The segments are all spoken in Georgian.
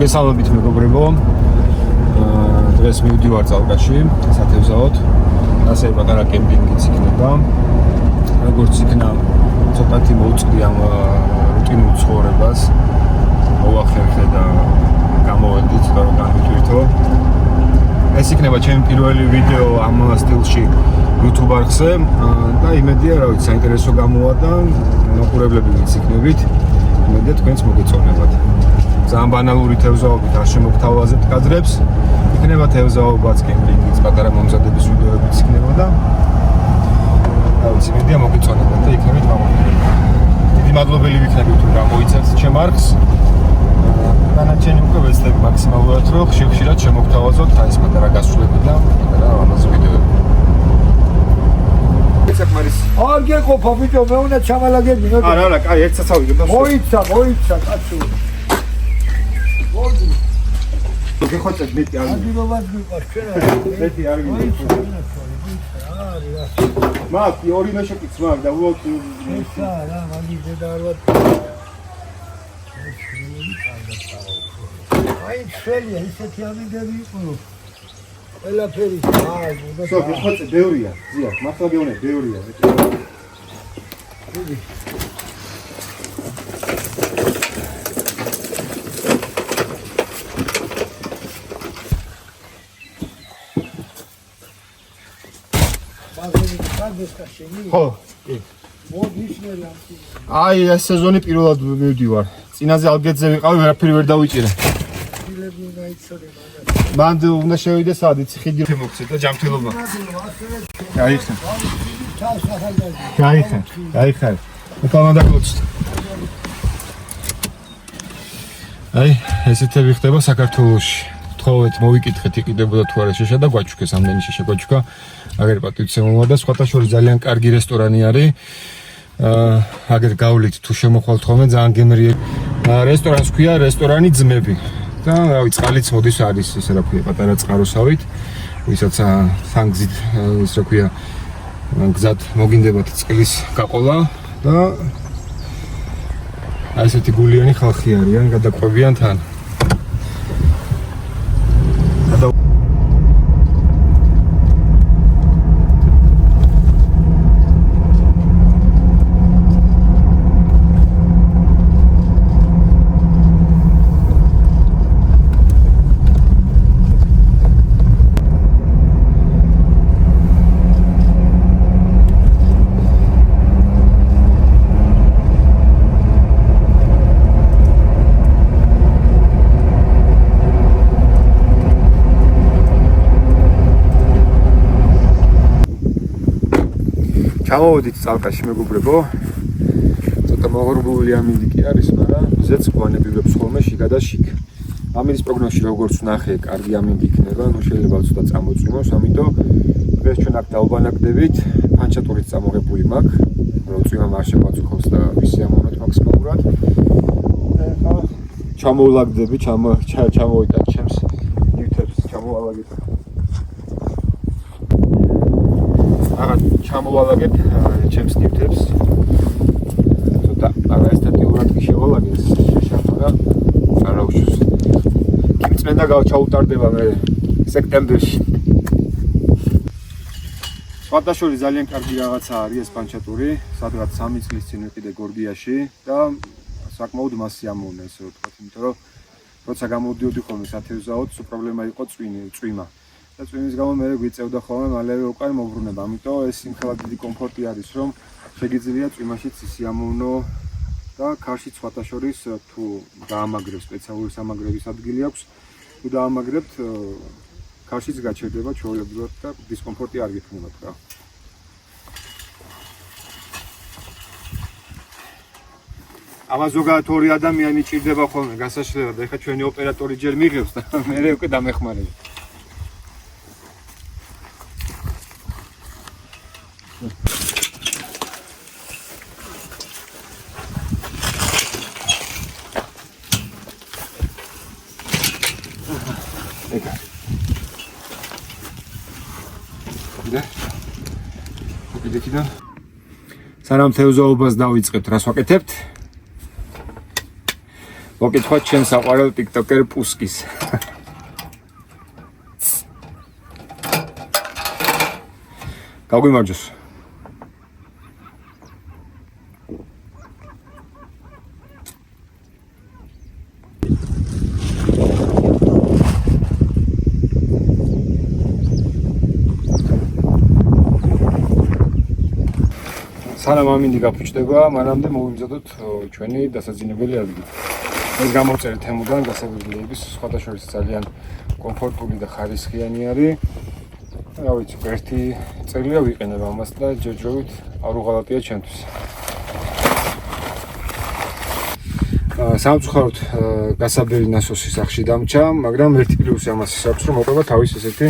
მოგესალმებით მეგობრებო. დღეს მივდივარ წალკაში, სათევზაოდ. ასე პატარა კემპინგიც იქნება. როგორც იქნა, ცოტათი მოვწყდი ამ რუტინულ ცხოვრებას. მოვახერხე და გამოვედით, რომ განვიტვირთო. ეს იქნება ჩემი პირველი ვიდეო ამ სტილში YouTube არხზე და იმედია, რა ვიცი, საინტერესო გამოვა და მაყურებლები ვინც იქნებით, იმედია თქვენც მოგეწონებათ. ძალიან ბანალური თევზაობით არ შემოგთავაზებთ კადრებს. იქნება თევზაობაც, კემპინგიც, პატარა მომზადების ვიდეოებიც იქნება და რა ვიცი, იმედია მოგეწონებათ და იქნებით მაყურებელი. დიდი მადლობელი ვიქნებით, თუ გამოიცემთ ჩემ არხს. განაჩენი უკვე ვეცდები მაქსიმალურად, რომ ხშირ-ხშირად შემოგთავაზოთ ეს პატარა გასვლები და პატარა ამაზე ვიდეოები. საკმარის არ გეყოფა ბიჭო, მე უნდა ჩამალაგები. არა, კაი, ერთ საცავი და მოიცა, კაცო. მოდი. გეხოცეთ მეტი არ აგირობას გიყვარს ჩვენ არა. მეტი არ გიყვარს. მაგ ორი მეშოკიც მაგ და უოთ ესა რა, მაგიზე და არ ვარ. აი შელია, ისეთი ამინდები იყო. ყველაფერი აი, და სო, გეხოცეთ ბევრია, ზია, მართლა გეუბნები, ბევრია. დიდი. ხო, კი. აი, ეს სეზონი პირველად მივდივარ. წინაზე ალგეთზე ვიყავი, ვერაფერი ვერ დავიჭირე. მან უნდა შევიდე სადიც ხიდი მოგცეთ და ჯანმრთელობა. გაიხარ. გაიხარ. უკანადაგლოცთ. აი, ესეთები ხდება საქართველოში. თხოვეთ, მოვიკითხეთ, იყიდებოდა თუ არა შეშა და გვაჩუქეს, ამდენი შეშა გვაჩუქა. აგერ პატივცემულობა და სხვათა შორის ძალიან კარგი რესტორანი არის. აგერ გავლით თუ შემოხვალთ ხოლმე ძალიან გემრიელი. რესტორანს ქვია რესტორანი ძმები. და რავი, წყალიც მოდის არის, ესე რა ქვია, პატარა წყაროსავით. ვისაც სანგზით, ის რა ქვია, გზად მოგინდებათ წყლის გაყოლა და აი ესეთი გულიანი ხალხი არიან, გადაყვებიან თან. ჩამოვედით წალკაში მეგობრებო. ცოტა მოღრუბლული ამინდი არის, მაგრამ ზეც გვანებილებს ხოლმე შიგა და შიგ. ამინდის პროგნოზში როგორც ნახე, კარგი ამინდი იქნება, ნუ შეიძლება ცოტა წამოწვიმოს, ამიტომ დღეს ჩვენ აქ დავბანაკდებით, ფანჩატურით წამოღებული მაქვს, რომ წვიმა არ შემაწუხოს და ვისიამოვნოთ მაქსიმალურად. ეხლა ჩამოვლაგდები, ჩამოვიტან ჩემს ნივთებს, ჩამოვალაგეთ. ჩამოვალაგეთ ჩემს ნივთებს. ცოტა არა ესთეტიურად კი შევალაგეს შეშაფა და არა უშავს. კიმწმენდა ჩაუტარდება მე სექტემბერში. სხვადასხვა ძალიან კარგი რაღაცა არის ეს პანჩატური, სადღაც 3 წლის წინ ვიყიდე გორგიაში და საკმაოდ მასიამოვნე ესე ვთქვათ, იმიტომ რომ როცა გამოდიოდი ხოლმე სათევზაოდ, სულ პრობლემა იყო წვიმა. და წვიმის გამო მე გვიწევდა ხოლმე მალევე უკან მოვრუნება. ამიტომ ეს იმხელა დიდი კომფორტი არის, რომ შეგიძლია წვიმაშიც ისიამოვნო და ქარშიც სხვათა შორის თუ დაამაგრებს, სპეციალური სამაგრების ადგილი აქვს, თუ დაამაგრებთ, ქარშიც გაჩერდება ჩვეულებრივად და დისკომფორტი არ გექნებათ რა. ამას ზოგადად ორი ადამიანი ჭირდება ხოლმე გასაშლელად. ეხლა ჩვენი ოპერატორი ჯერ მიღებს და მე უკვე დამეხმარება. სანამ თევზაობას დავიწყებთ, რას ვაკეთებთ? მოკითხვა ჩემს საყვარელ TikToker პუსკის. გაგვიმარჯოს. სანამ ამინდი გაფუჭდება, მანამდე მოვიმზადოთ ჩვენი დასაძინებელი ადგილი. ეს გამოვწერე თემუდან გასაგებიების სხვადასხვა ძალიან კომფორტული და ხარისხიანი არის. რა ვიცი, ერთი წელია ვიყენებ ამას და ჯერჯერობით არ უღალატია ჩემთვის. სამწუხაროდ გასაბერი ნასოსი სახში დამჭა, მაგრამ ერთი პლუსი ამას აქვს, რომ მოყვება თავის ესეთი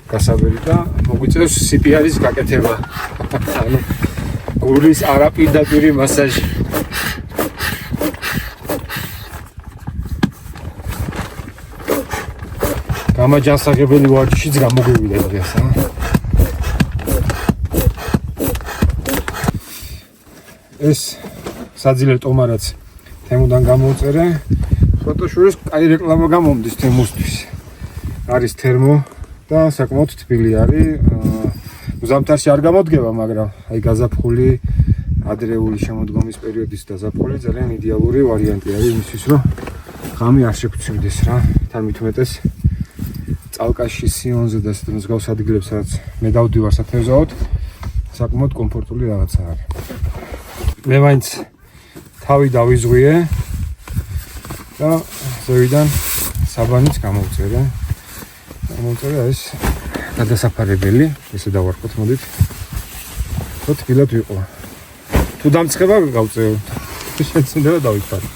გასაბერი და მოგვიწევს CPR-ის გაკეთება. ანუ გულის არაპირდაპირი მასაჟი. გამაჯანსაღებელი ვარჯიშიც გამოგვივიდა დღეს, ეს საძილე ტომარაც თემუდან გამოვწერე. ფოტოშურის კაი რეკლამა გამომდის თემუსთვის. არის თერმო და საკმაოდ თბილი არის. ზამთარში არ გამოდგება, მაგრამ აი გაზაფხული, ადრეული შემოდგომის პერიოდის გაზაფხული ძალიან იდეალური ვარიანტი არის იმისთვის, რომ ღამე არ შეგვცივდეს რა. თან მithumetes წალკაში, სიონზე და ესეთ მსგავს ადგილებს, სადაც მე დავდივარ სათევზაოდ, საკმაოდ კომფორტული რაღაცა არის. მე მაინც თავი დავიზღვიე და ზევიდან საბანიც გამოვწერე. გამოვწერე ეს გადასაფარებელი, ესე დავარქოთ, მოდით. ხო თბილად ვიყო. თუ დამცხება გავწევ. შეცინდება დავიფარე.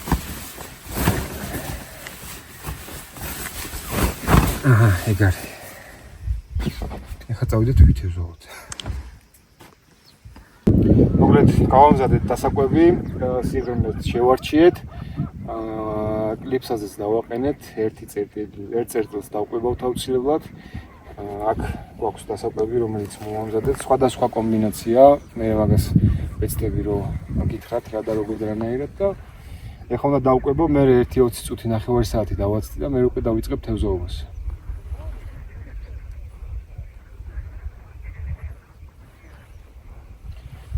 აჰა, ეგ არის. ეხლა წავიდეთ თვითევზაოდ. მოკლედ, გავამზადეთ დასაკვები, სიღრმეც შევარჩიეთ. კლიპსაზეც დავაყენეთ, ერთ წერტილს დავყვებავთ აუცილებლად. აქ გვაქვს დასაკვები, რომელიც მოვამზადეთ, სხვადასხვა კომბინაცია. მე მაგას ვეცდები, რომ გითხრათ რა და როგორ რანაირად და ეხლა უნდა დავყვებო, მე 1-20 წუთი ნახევარი საათი დავაცდი და მე უკვე დავიწყებ თევზაობას.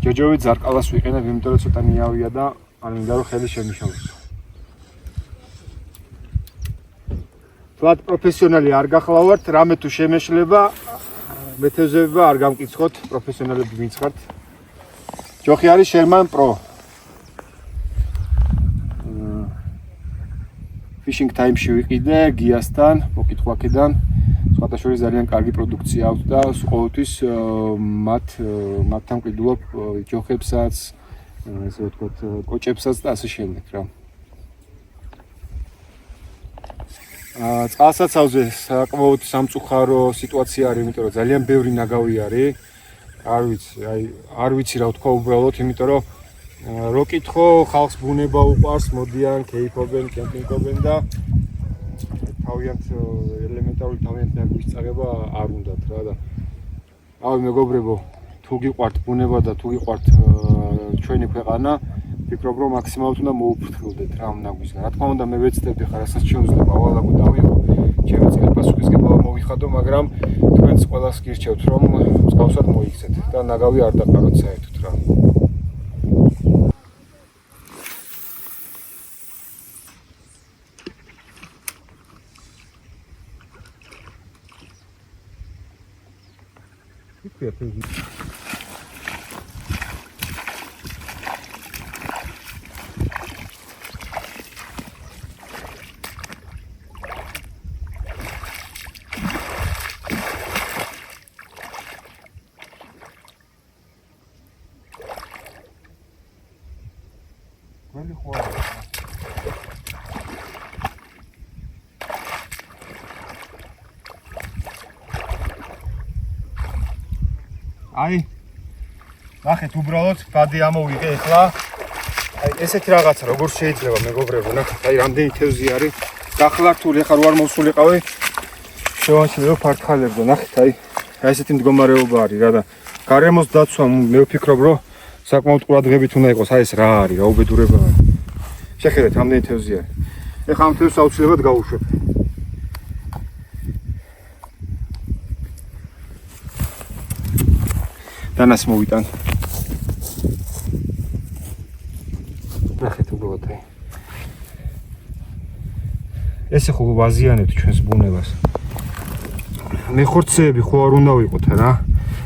ჯერჯერობით ზარკალას ვიყენებ, იმიტომ რომ ცოტა ნიავია და არ მინდა რომ ხელი შემიშალოს. თვათ პროფესიონალი არ გახლავართ, რამე თუ შემეშლება, მეთევზეება არ გამკითხოთ, პროფესიონალები ვინც ხართ. ჯოხი არის Sherman Pro. Fishing Time-ში ვიყიდე გიასთან, მოკითხვა აქედან. სხვადასხვა ძალიან კარგი პროდუქცია აქვს და ყოველთვის მათთან ვყიდულობ ჯოხებსაც, ესე ვთქვათ, კოჭებსაც და ასე შემდეგ რა. წყალსაცავზე საკმაოდ სამწუხარო სიტუაცია არის, იმიტომ რომ ძალიან ბევრი ნაგავი არის. არ ვიცი რა ვთქვა უბრალოდ, იმიტომ რომ რო კითხო, ხალხს ბუნება უყვარს, მოდიან, კეიფობენ, კემპინგობენ და ელემენტარული თავიანთი ნაგვის წაღება არ უნდათ რა და ავი მეგობრებო, თუ გიყვართ ბუნება და თუ გიყვართ ჩვენი ქვეყანა, ვფიქრობ რომ მაქსიმალურად უნდა მოუფრთხილდეთ რა ამ ნაგვისგან. რა თქმა უნდა, მე ვეცდები ხარ, რასაც შეუძლება ავალაგო დავიღო, ჩემი წინა პასუხისგებლობა მოვიხადო, მაგრამ თქვენს ყველას გირჩევთ რომ მსგავსად მოიქცეთ და ნაგავი არ დაყაროთ საერთოდ რა. აი ნახეთ უბრალოდ ბადი ამოვიღე ახლა. აი ესეთი რაღაცა როგორ შეიძლება მეგობრებო, ნახეთ, აი რამდენი თევზი არის. გახლართული ახლა რო არ მოვსულიყავი, შევაშლებ ფართხალებდა, ნახეთ, აი ესეთი მდგომარეობა არის რა და გარემოს დაცვა მე ვფიქრობ რომ საკმაოდ ყურადღებით უნდა იყოს, აი ეს რა არის, რა უბედურება არის. შეხედეთ, რამდენი თევზი არის. ეხლა ამ თევზს აუცილებლად გავუშვებ. დანას მოვიტან. ნახეთ უბრალოდ აი. ესე ხო ვაზიანებთ ჩვენს ბუნებას. მეხორცეები ხო არ უნდა ვიყოთ რა.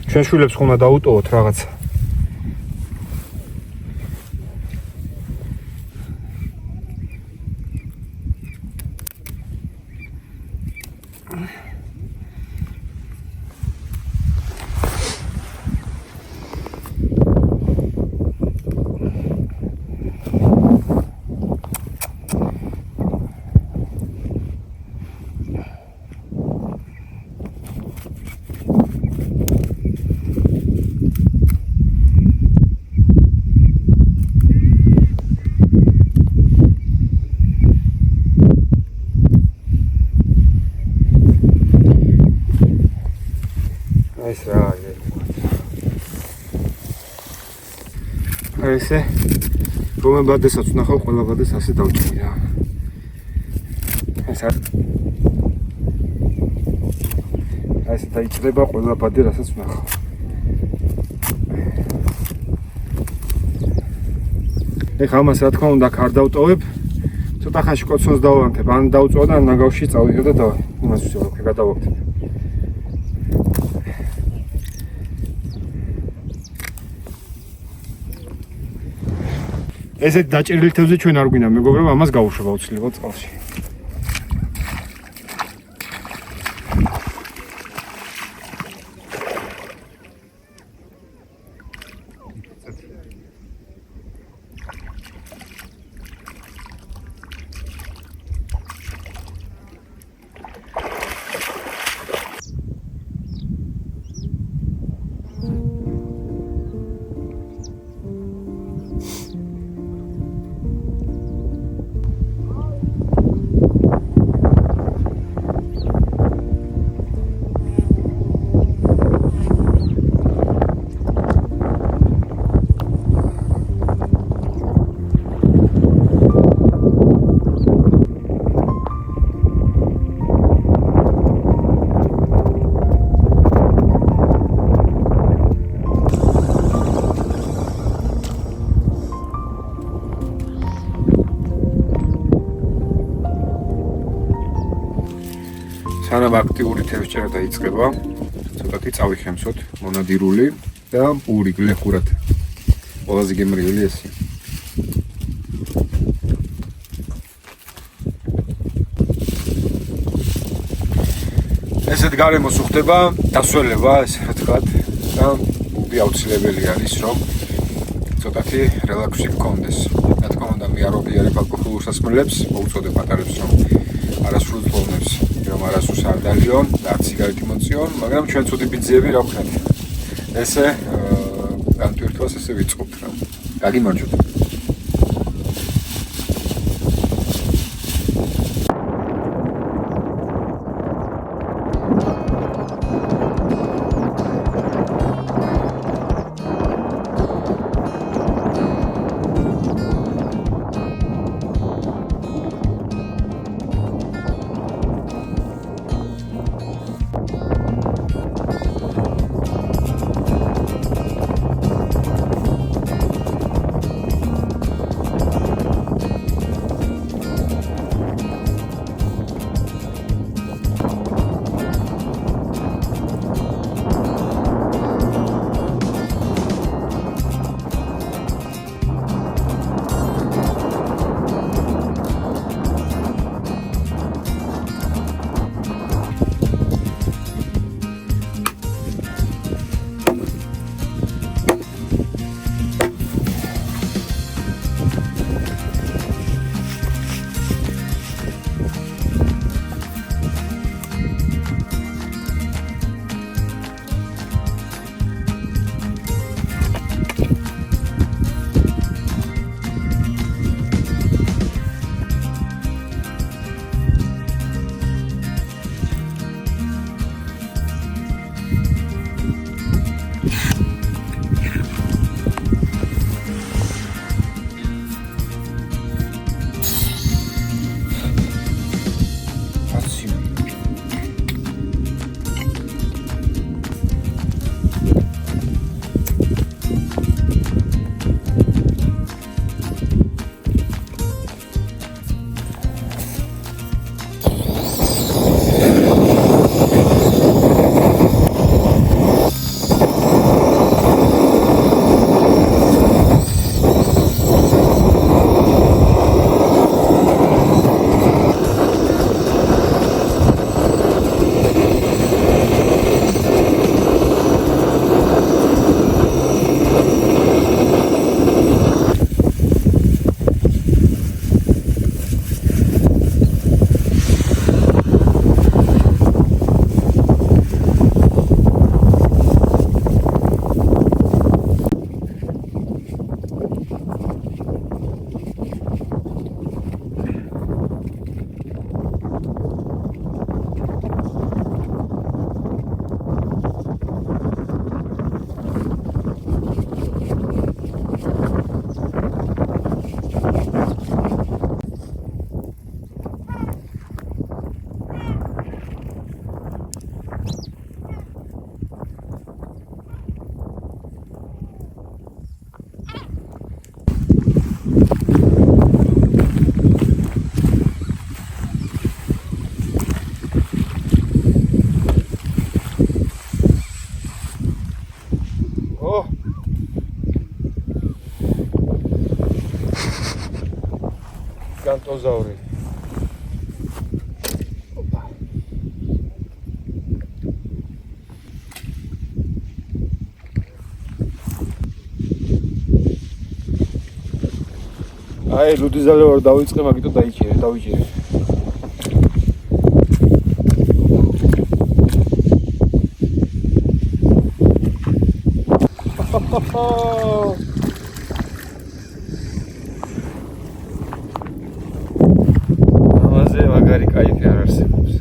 ჩვენ შვილებს ხო უნდა დაუტოვოთ რაღაცა. ეს რა არის? ესე რომელ ბადებსაც ვნახავ, ყველა ბადეს ასე დავჭრი რა. ეს ასე დაიჭრება ყველა ბადე, რასაც ვნახავ. ეხლა ამას რა თქმა უნდა არ დავტოვებ. ცოტა ხანში კოცონს დავანთებ, ან დავწვა და ან ნაგავში წავიდე და იმას ვცდილობ, რომ გადავაგდებ. ესეთ დაჭერილი თევზი ჩვენ არ გვინდა, მეგობრებო, ამას გავუშვებ აუცილებლად წყალში. სანამ აქტიური თევზჭერა დაიწყება, ცოტათი წავიხემსოთ მონადირული და პური გლეხურად. ყველაზე გემრიელი ესია. ესეთ გარემოს უხდება დასველება, ესე რა თქვა, და პური აუცილებელი არის, რომ ცოტათი რელაქსი გქონდეს. რა თქმა უნდა, მე არ ვღიარებ ალკოჰოლურ სასმელებს, მოუწოდებ პატარებს, რომ არასრულ თვალნებს რომ არასდროს არ დალიონ და არ სიგარეტი მოწიონ, მაგრამ ჩვენ ცუდი ბიძიები რა ვქნათ. ესე განტვირთვას ესე ვიწყობთ რა. გაგიმარჯვოთ. გიგანტოზაური. აი, ლუდიზალე ვარ დავიწყე, მაგითო დავიჭირე. ამაზე მაგარი кайფი არ არსებობს.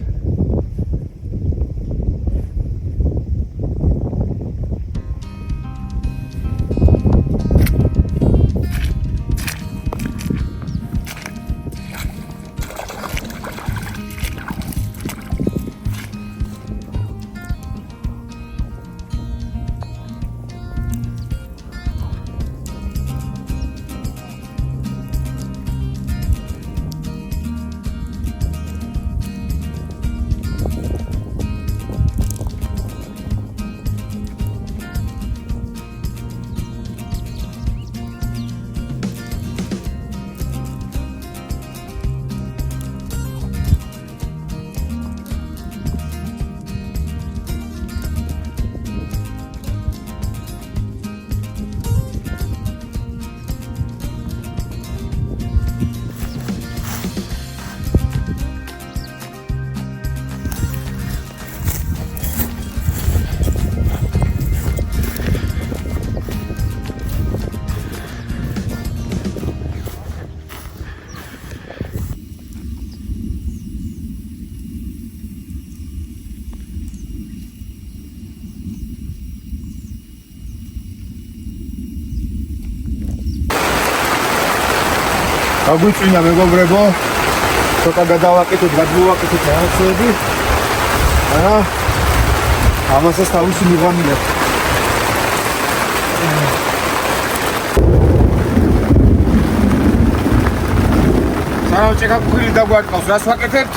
აგვიწვინა მეგობრებო, ცოტა გადავაკეთოთ, გადმოვაკეთოთ რაღაცები. არა, ამასაც თავისი მიგვამილეთ. სანამ ჭექა-ფქვილი დაგვარტყავს, რას ვაკეთებთ?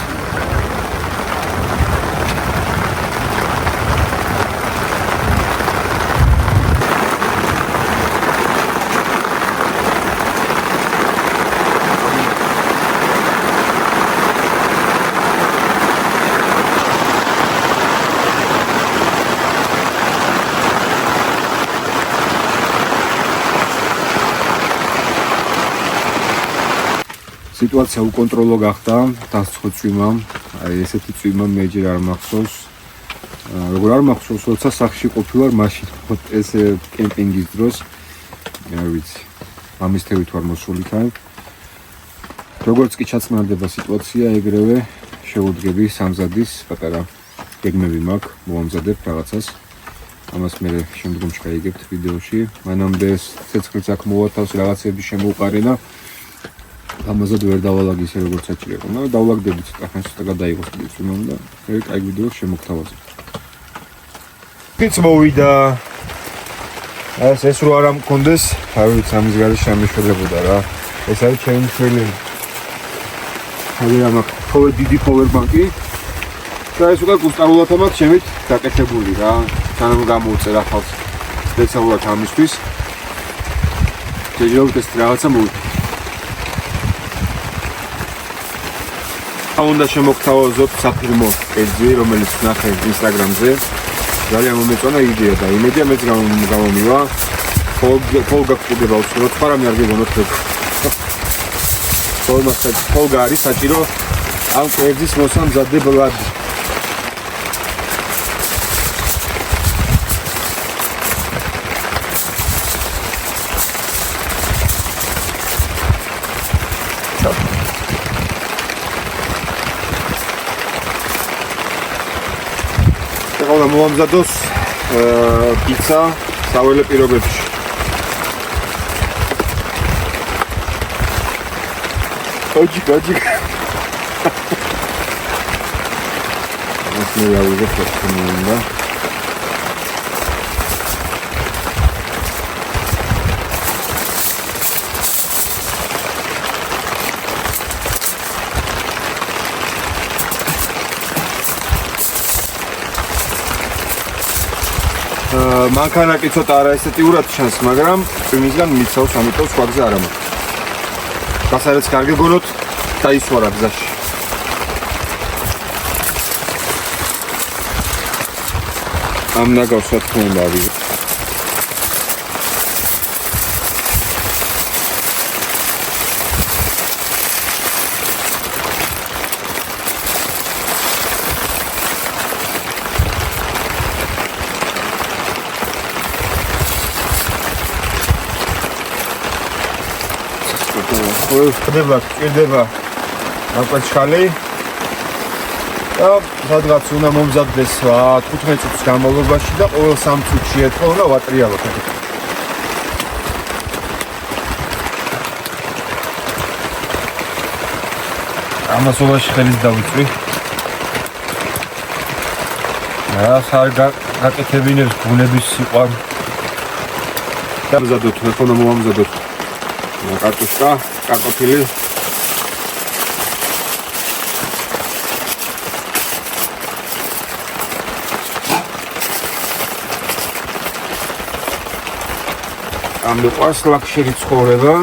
სიტუაცია უკონტროლო გახდა, დასწყო წვიმამ, აი ესეთი წვიმა მეჯერ არ მახსოვს. როგორ არ მახსოვს, როცა სახში ყოფილვარ მაშინ, ეს კემპინგის დროს, არ ვიცი, ამის თევით ვარ მოსული თან. როგორც კი ჩაწმენდება სიტუაცია, ეგრევე შევუდგები სამზადის პატარა გეგმები მაქვს, მოვამზადებ რაღაცას. ამას მე შემდგომში გაიგებთ ვიდეოში. მანამდე ცეცხლიც აქ მოვათავს, რაღაცები შემოვყარენა. ამაზე ვერ დავალაგ ისე როგორც საჭირო. მაგრამ დავლაგდები ცოტა ხანს ცოტა გადაიღოს წვიმამ და მე კაი ვიდეოს შემოგთავაზებ. ფიც მოვიდა. ეს რო არ ამქონდეს, არ ვიცი ამის გარეშე ამეშველებოდა რა. ეს არის ჩემი მშველი. მაგრამ აქ დიდი power bank-ი. და ეს უკვე გუსტაულად მაქვს შემით დაკეთებული რა. სანამ გამოუწერ ახალს სპეციალურად ამისთვის. შეიძლება ეს რაღაცა მოვიდა. უნდა შემოგთავაზოთ საფირმო პეიჯი, რომელიც ნახე Instagram-ზე. ძალიან მომეწონა იდეა და იმედია მეც გამომივა. ფოლგა გვხვდება უცბად, მაგრამ არ გეგონოთ ეს. ფოლგა არის საჭირო ამ პეიჯის მოსამზადებლად. და მოვამზადოს პიცა საველე პირობებში. ოჯი. ეს მე ავიღებ ფოტომინდა. მანქანა კი ცოტა არაესთეტიურად ჩანს, მაგრამ წვიმისგან მიცავს, ამიტომ სხვა გზა არ მაქვს. გასარეც კარგი გონოთ, დაისვარა გზაში. ამ ნაგავს რა თქმა უნდა ავიღე. ხდება აკაჩხალი და სადღაც უნდა მომზადდეს 15 წუთის განმავლობაში და ყოველ 3 წუთში ერთხელ უნდა ვატრიალოთ. ამასობაში ხელით დავიწვი. რა გაკეთებინებს ბუნების სიყვარული. დამზადოთ, ეხლა მომამზადოთ. კარტოშკა, კარტოფილი. ამ მიყვარს ლაქშერი ცხოვრება.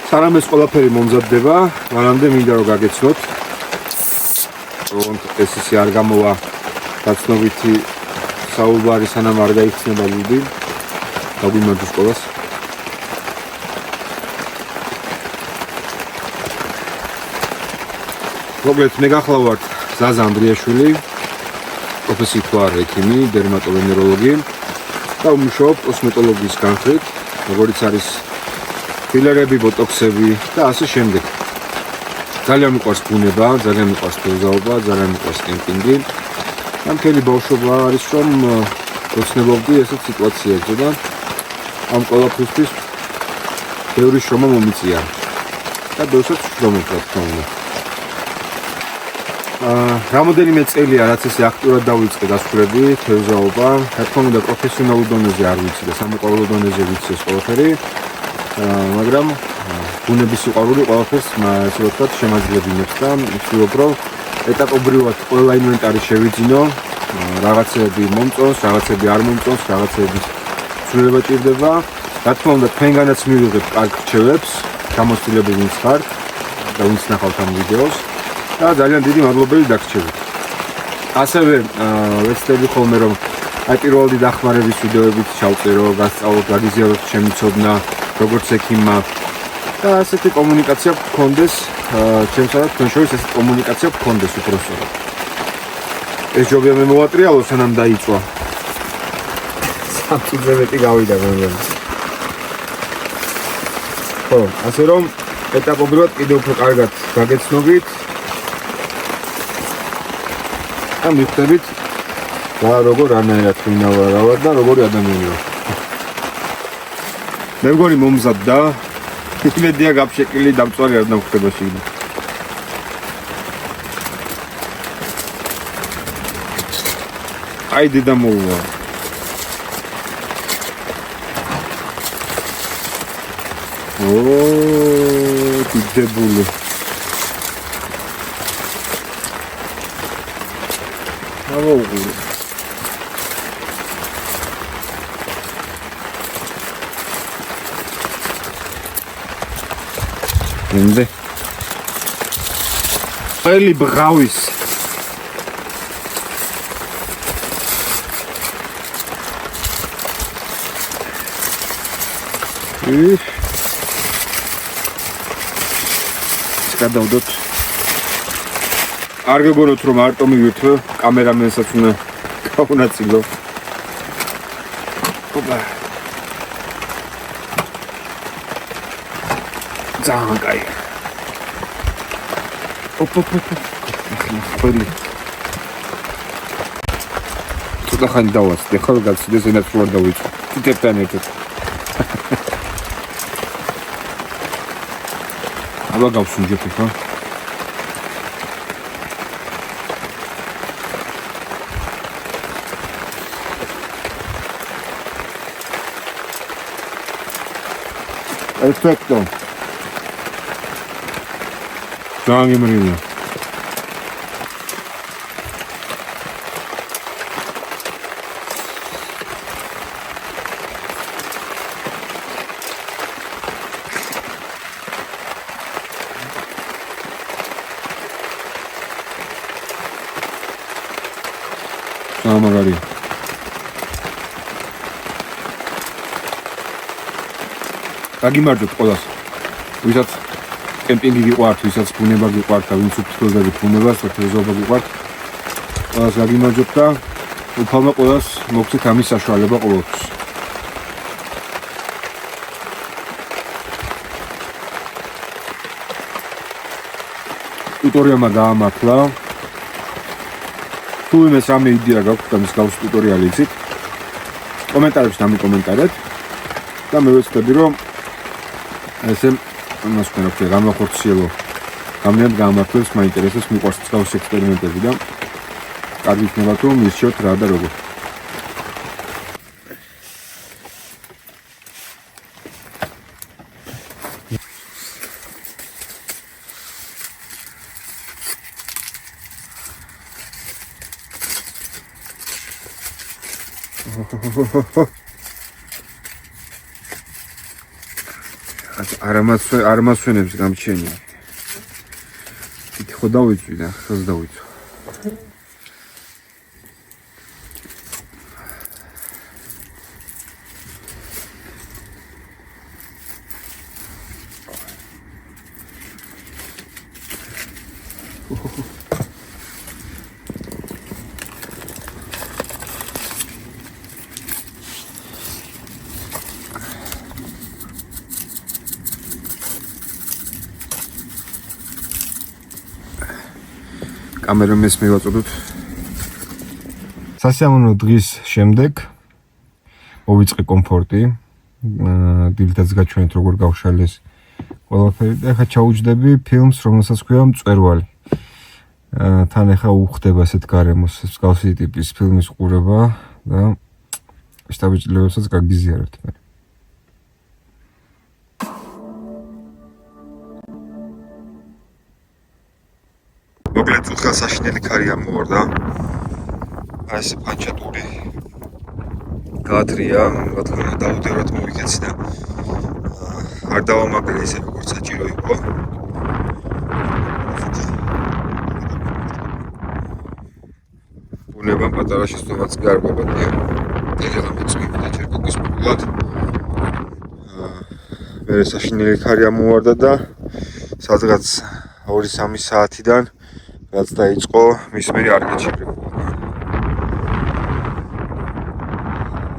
სანამ ეს ყველაფერი მომზადდება, მანამდე მინდა რომ გაგეცნოთ. რომ ეს ისე არ გამოვა დაცნობითი საუბარი, სანამ არ გაიხსნება ლუდი. დაგვიმარჯოს ყველას. მოგეთ, მე გახლავართ ზაზა ანდრიაშვილი, პროფესიით ვარ ექიმი, დერმატოვენეროლოგი და ვმუშაობ კოსმეტოლოგიის განხრით, როგორიც არის ფილერები, ბოტოქსები და ასე შემდეგ. ძალიან მიყვარს ბუნება, ძალიან მიყვარს თევზაობა, ძალიან მიყვარს კემპინგი. და მთელი ბავშვობა არის რომ გოცნებობდი ესეთ სიტუაციებზე და ამ ყველაფრისთვის ბევრი შრომა მომიწია. და ბევრსაც შრომობ რა თქმა უნდა. რამოდენიმე წელია რაც ესე აქტიურად დავიწყე გასწრები, თევზაობა, რა თქმა უნდა პროფესიონალურ დონეზე არ ვიცი და სამოყვარულო დონეზე ვიცი ეს ყველაფერი. მაგრამ ბუნების სიყვარული ყველაფერს ასე ვთქვათ შემაძლებინებს და ვცდილობ რომ ეტაპობრივად ყველა ინვენტარი შევიძინო, რაღაცები მომწონს, რაღაცები არ მომწონს, რაღაცების ცვლილება ჭირდება. რა თქმა უნდა თქვენგანაც მივიღებთ კარგ რჩევებს, გამოცდილები ვინც ხართ და ვინც ნახავთ ამ ვიდეოს და ძალიან დიდი მადლობელი დაგრჩებით. ასევე ვეცდები ხოლმე რომ აი პირველადი დახმარების ვიდეოებით ჩავწერო, გასწავლოთ, გაგიზიაროთ ჩემი ცოდნა როგორც ექიმმა და ასეთი კომუნიკაცია გქონდეს, ჩემსა და თქვენ შორის ესეთი კომუნიკაცია გქონდეს უпроსტოდ. ეს ჯობია მე მოვატრიალო სანამ დაიწვა. სამწუთზე მეტი გავიდა მაგრამ. ხო, ასე რომ ეტაპობრივად კიდევ უფრო კარგად გაგეცნობით. და მივხვდებით რა როგორ არნაირად ვინავარავარ და როგორი ადამიანი ვარ. მე მგონი მომზადდა. იმედია გაფშეკილი დამწვარი არ დამხვდება შიგნით. აი დედა მოუვა. დიდებული. ავუღური. ინდე. ყველი ბღავის. გადავდოთ. არ გეგონოთ რომ არტო მივირთვე, კამერამენსაც უნდა გავუნაწილო. ოპა. ძალიან კაი. ოპა. ხელი. ცოტა ხანი დავაცდე, ხოლმე გაცილდეს ენაც რო არ დავიწყო. თითებთან ერთად. აბა გავსუნჯებ ხო? Perfecto. Ძალიან იმრია. მაგარია. გაგიმარჯვებთ ყველას. ვისაც კემპინგი გიყვართ, ვისაც ბუნება გიყვართ, ვინც უფრთხილდებით ბუნებას, თევზაობა გიყვართ. ყველას გაგიმარჯვებთ და უფალმა ყველას მოგცეთ ამის საშუალება ყოველთვის. ტუტორიალმა გაამართლა. თუ იმეს რამე იდეა გაქვთ და მის გავს ტუტორიალი იცით, კომენტარებში დამიკომენტარეთ და მე ვეცდები რომ ესე მას ვქნა რომ გამახორციელო გამიან გამართლებს მაინტერესებს მიყვარს მსგავსი ექსპერიმენტები და კარგი იქნება თუ მისჩვენოთ რა და როგორ. არ მასვენებს გამჩენია. ხო დავიწვი და ხელს დავიწვი. კამერამეს მივაწოდოთ. სასიამოვნო დღის შემდეგ მოვიწყე კომფორტი. დილითაც გაჩვენეთ როგორ გავშალეს ყველაფერი და ახლა ჩაუჯდები ფილმს, რომელსაც ქვია მწვერვალი. თან ახლა უხდება ესეთ გარემოს, მსგავსი ტიპის ფილმის ყურება და შტაბიჭლებსაც გაგიზიარებთ მე. მოკლედ უხალ საშინელი ქარი ამოვარდა. აი ეს პანჩატური გაათრია, რა დაუდევრად მოვიქეცი და არ დავამაგრე ისე როგორც საჭირო იყო. ბუნებამ პატარა შეცდომაც გარკვევადია. ეხლა მეწვივი და ჩერკოკის პოპულად. მე საშინელი ქარი ამოვარდა და სადღაც 2-3 საათიდან რაც დაიწყო მის მერე არ გაჩერებულა.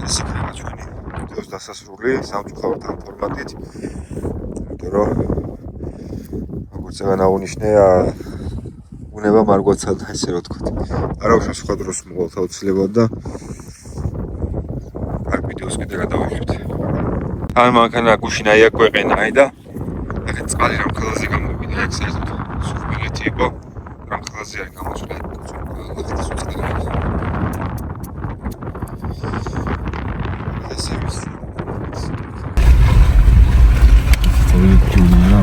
ეს იქნება ჩვენი ვიდეოს დასასრული სამწუხაროდ ამ ფორმატით. იმიტომ რომ როგორც აღნიშნე, ბუნება მარგვაცადა ესე რომ თქვა. არა უშავს სხვა დროს მოვალთ აუცილებლად და არ ვიდეოს კიდე გადავიღებთ. ან მანქანა გუშინა იაკვეყენა და ახლა წყალი რამ ხელაზე გამოვიდა ეგ საერთოდ სულელეთი იყო. რამ ხელაზე არ გამოსვლა ლახტის უწყდება. ესე ის. ოიქუნა.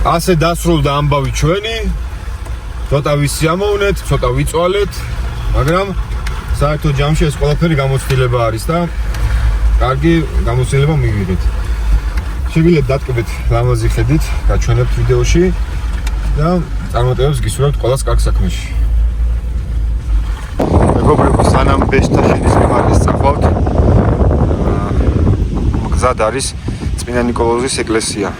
ასე დასრულდა ამბავი ჩვენი. ცოტა ვისიამოვნეთ, ცოტა ვიწვალეთ, მაგრამ საერთოდ ჯამში ეს ყველაფერი გამოცდილება არის და კარგი გამოცდილება მივიღეთ. შეგიძლიათ დატკბეთ ლამაზი ხედით, გაჩვენებთ ვიდეოში და წარმატებებს გისურვებთ ყველას კარგ საქმეში. მეგობრებო, სანამ ბეშთაშენის მიმარეს წახვავთ, გზად არის წმინდა ნიკოლოზის ეკლესია.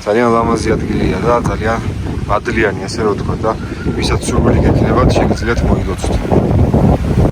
ძალიან ლამაზი ადგილია და ძალიან მადლიანი, ასე რომ ვთქვა და ვისაც სურვილი გექნებათ, შეგიძლიათ მოილოცოთ.